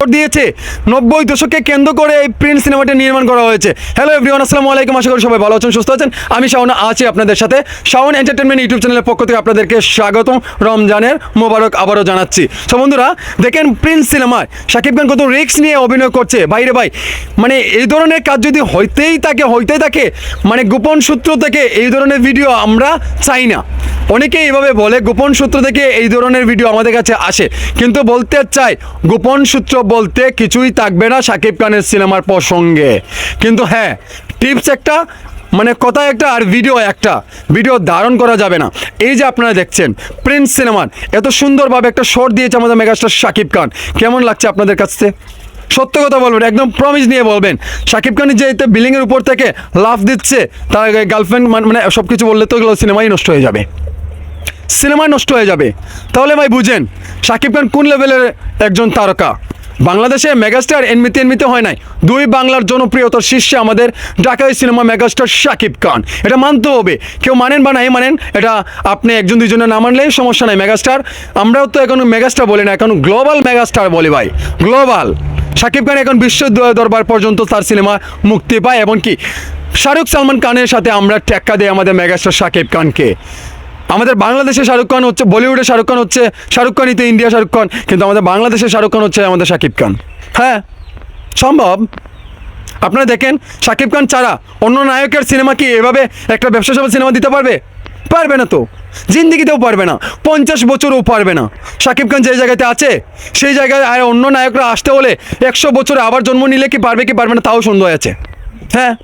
Shot দিয়েছে 90 দশককে কেন্দ্র করে এই প্রিন্স সিনেমাটি নির্মাণ করা হয়েছে। হ্যালো এভরিওয়ান, আসসালামু আলাইকুম। আশা করি সবাই ভালো আছেন, সুস্থ আছেন। আমি শাওন আছি আপনাদের সাথে। শাওন এন্টারটেনমেন্ট ইউটিউব চ্যানেলের পক্ষ থেকে আপনাদেরকে স্বাগতম, রমজানের মোবারক আবারও জানাচ্ছি। তো বন্ধুরা, দেখেন প্রিন্স সিনেমায় শাকিব খান কত রিস্ক নিয়ে অভিনয় করছে। বাইরে ভাই, মানে এই ধরনের কাজ যদি হইতেই থাকে মানে গোপন সূত্র থেকে এই ধরনের ভিডিও আমরা চাই না। অনেকে এইভাবে বলে গোপন সূত্র থেকে এই ধরনের ভিডিও আমাদের কাছে আসে, কিন্তু বলতে চাই গোপন সূত্র বলতে কিছুই থাকবে না শাকিব খানের সিনেমার প্রসঙ্গে। কিন্তু হ্যাঁ, টিপস একটা, মানে কথা একটা আর ভিডিও ধারণ করা যাবে না। এই যে আপনারা দেখছেন প্রিন্স সিনেমার এত সুন্দরভাবে একটা শট দিয়েছে আমাদের মেগাস্টার শাকিব খান। কেমন লাগছে আপনাদের কাছে? সত্য কথা বলবেন, একদম প্রমিস নিয়ে বলবেন। শাকিব খান যে এতে বিল্ডিংয়ের উপর থেকে লাফ দিচ্ছে, তার গার্লফ্রেন্ড মানে সব কিছু বললে তো এগুলো সিনেমাই নষ্ট হয়ে যাবে। তাহলে ভাই বুঝেন শাকিব খান কোন লেভেলের একজন তারকা। বাংলাদেশে মেগাস্টার এমনিতে হয় নাই, দুই বাংলার জনপ্রিয়তার শীর্ষে আমাদের ঢাকায় সিনেমা মেগাস্টার শাকিব খান। এটা মানতে হবে, কেউ মানেন বা নাই মানেন, এটা আপনি একজন দুইজনে না মানলেই সমস্যা নাই। মেগাস্টার আমরাও তো এখন মেগাস্টার বলি না, এখন গ্লোবাল মেগাস্টার বলি ভাই, গ্লোবাল। শাকিব খান এখন বিশ্ব দরবার পর্যন্ত তার সিনেমা মুক্তি পায়, এবং কি সালমান খানের সাথে আমরা টেক্কা দিই আমাদের মেগাস্টার শাকিব খানকে। আমাদের বাংলাদেশে শাহরুখ খান হচ্ছে, বলিউডে শাহরুখ খান হচ্ছে, শাহরুখ খানই তো ইন্ডিয়া শাহরুখ খান, কিন্তু আমাদের বাংলাদেশে শাহরুখ খান হচ্ছে আমাদের শাকিব খান। হ্যাঁ, সম্ভব। আপনারা দেখেন শাকিব খান ছাড়া অন্য নায়কের সিনেমা কি এভাবে একটা ব্যবসা সফল সিনেমা দিতে পারবে না তো, জিন্দিগিতেও পারবে না, 50 বছরও পারবে না। শাকিব খান যে জায়গাতে আছে সেই জায়গায় আর অন্য নায়করা আসতে হলে 100 বছরে আবার জন্ম নিলে কি পারবে না, তাও সন্দেহ আছে। হ্যাঁ,